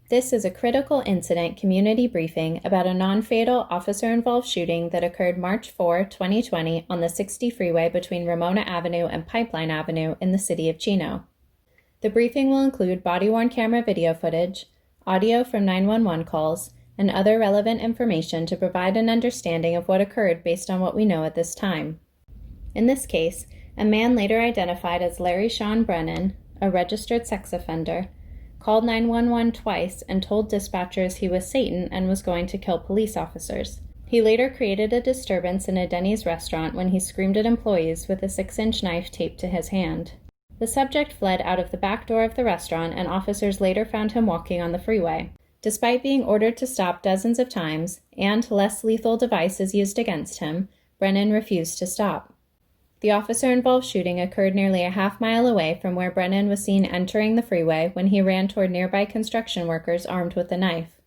This is a critical incident community briefing about a non-fatal officer-involved shooting that occurred March 4, 2020 on the 60 freeway between Ramona Avenue and Pipeline Avenue in the city of Chino. The briefing will include body-worn camera video footage, audio from 911 calls, and other relevant information to provide an understanding of what occurred based on what we know at this time. In this case, a man later identified as Larry Sean Brennan, a registered sex offender, called 911 twice and told dispatchers he was Satan and was going to kill police officers. He later created a disturbance in a Denny's restaurant when he screamed at employees with a 6-inch knife taped to his hand. The subject fled out of the back door of the restaurant, and officers later found him walking on the freeway. Despite being ordered to stop dozens of times and less lethal devices used against him, Brennan refused to stop. The officer-involved shooting occurred nearly a half-mile away from where Brennan was seen entering the freeway when he ran toward nearby construction workers armed with a knife.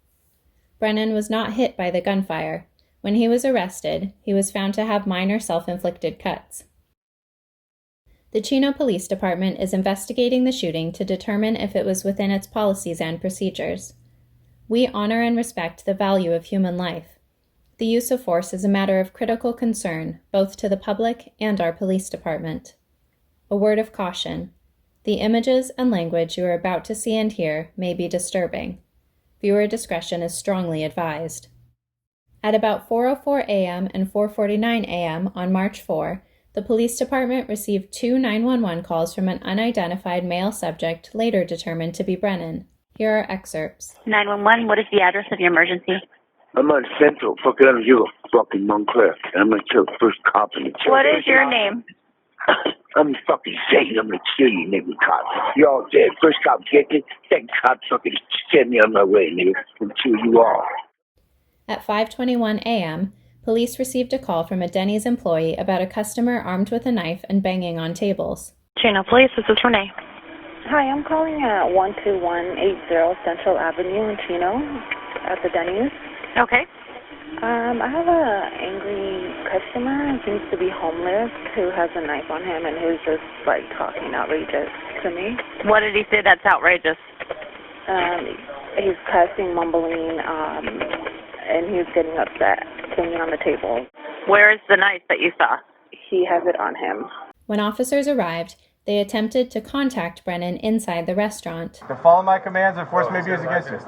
Brennan was not hit by the gunfire. When he was arrested, he was found to have minor self-inflicted cuts. The Chino Police Department is investigating the shooting to determine if it was within its policies and procedures. We honor and respect the value of human life. The use of force is a matter of critical concern, both to the public and our police department. A word of caution. The images and language you are about to see and hear may be disturbing. Viewer discretion is strongly advised. At about 4:04 a.m. and 4:49 a.m. on March 4, the police department received 2 911 calls from an unidentified male subject later determined to be Brennan. Here are excerpts. 911, what is the address of your emergency? I'm on Central, fucking out of you, fucking Montclair. And I'm gonna kill the first cop in the church. What is your name? I'm fucking Satan. I'm gonna kill you, nigga cop. You're all dead. First cop get you, second cop fucking send me on my way, nigga. And kill you all. At 5:21 a.m., police received a call from a Denny's employee about a customer armed with a knife and banging on tables. Chino Police, this is Renee. Hi, I'm calling at 12180 Central Avenue in Chino at the Denny's. Okay. I have an angry customer who seems to be homeless who has a knife on him and who's just like talking outrageous to me. What did he say that's outrageous? He's cussing, mumbling, and he's getting upset, banging on the table. Where is the knife that you saw? He has it on him. When officers arrived, they attempted to contact Brennan inside the restaurant. To follow my commands and force may be used against you.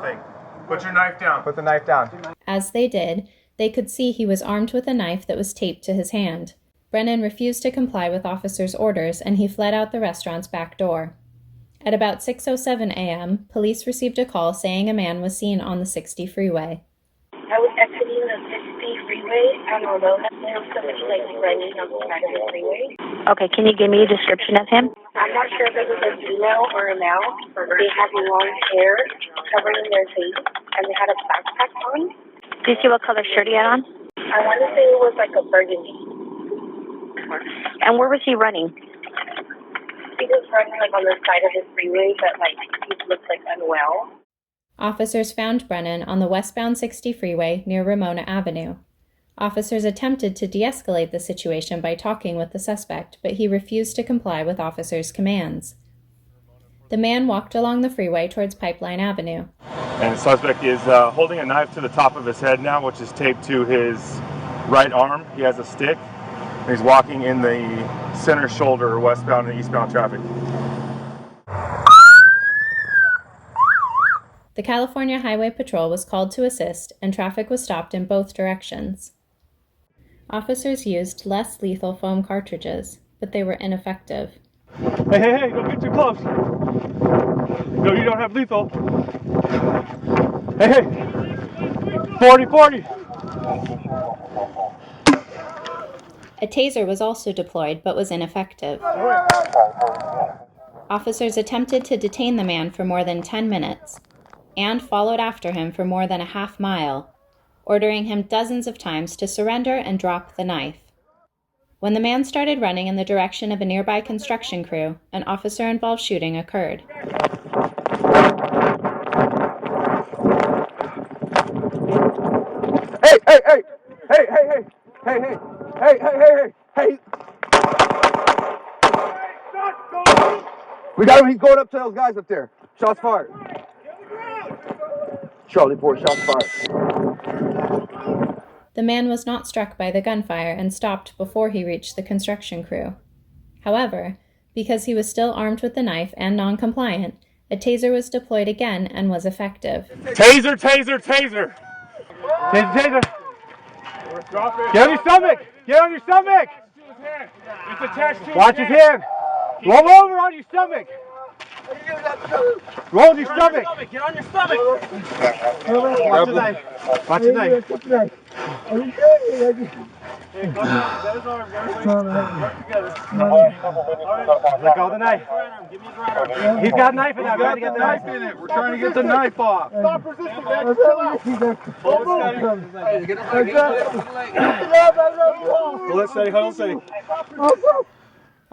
Put your knife down. Put the knife down. As they did, they could see he was armed with a knife that was taped to his hand. Brennan refused to comply with officers' orders, and he fled out the restaurant's back door. At about 6:07 a.m., police received a call saying a man was seen on the 60 freeway. I was exiting the 60 freeway on Ramona. There was somebody running on the side of the freeway. Okay, can you give me a description of him? I'm not sure if it was a female or a male. They had long hair covering their face, and they had a backpack on. Do you see what color shirt he had on? I want to say it was like a burgundy. And where was he running? He was running on the side of the freeway, but he looked unwell. Officers found Brennan on the westbound 60 freeway near Ramona Avenue. Officers attempted to de-escalate the situation by talking with the suspect, but he refused to comply with officers' commands. The man walked along the freeway towards Pipeline Avenue. And the suspect is holding a knife to the top of his head now, which is taped to his right arm. He has a stick. And he's walking in the center shoulder, westbound and eastbound traffic. The California Highway Patrol was called to assist, and traffic was stopped in both directions. Officers used less lethal foam cartridges, but they were ineffective. Hey, don't get too close. No, you don't have lethal. Hey, 40. A taser was also deployed, but was ineffective. Officers attempted to detain the man for more than 10 minutes, and followed after him for more than a half mile, ordering him dozens of times to surrender and drop the knife. When the man started running in the direction of a nearby construction crew, an officer-involved shooting occurred. Hey! We got him. He's going up to those guys up there. Shots fired. Charlie 4, shots fired. The man was not struck by the gunfire and stopped before he reached the construction crew. However, because he was still armed with the knife and non-compliant, a taser was deployed again and was effective. Taser, taser, taser! Taser, taser. Get on your stomach. Get on your stomach. It's attached to Watch his hand. Roll over on your stomach. Roll on your stomach. Get on your stomach! Watch the knife. Watch the knife. Let go of the knife. He's got a knife in there. Trying to get the knife in it. We're trying to get the knife off. Stop resisting, man. Hold steady. Hold steady.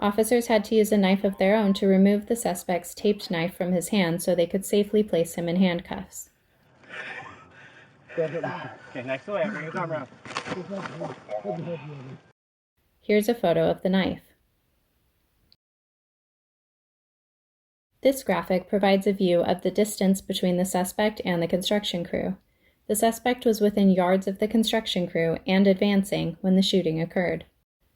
Officers had to use a knife of their own to remove the suspect's taped knife from his hand so they could safely place him in handcuffs. Okay, next away. Bring his arm around. Here's a photo of the knife. This graphic provides a view of the distance between the suspect and the construction crew. The suspect was within yards of the construction crew and advancing when the shooting occurred.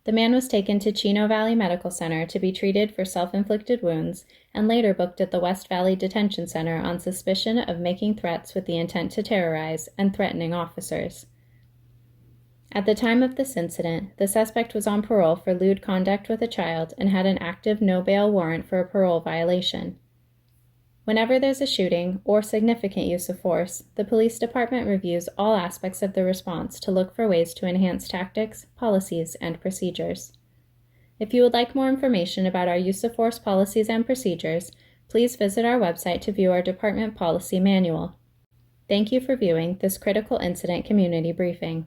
The man was taken to Chino Valley Medical Center to be treated for self-inflicted wounds and later booked at the West Valley Detention Center on suspicion of making threats with the intent to terrorize and threatening officers. At the time of this incident, the suspect was on parole for lewd conduct with a child and had an active no-bail warrant for a parole violation. Whenever there's a shooting or significant use of force, the police department reviews all aspects of the response to look for ways to enhance tactics, policies, and procedures. If you would like more information about our use of force policies and procedures, please visit our website to view our department policy manual. Thank you for viewing this critical incident community briefing.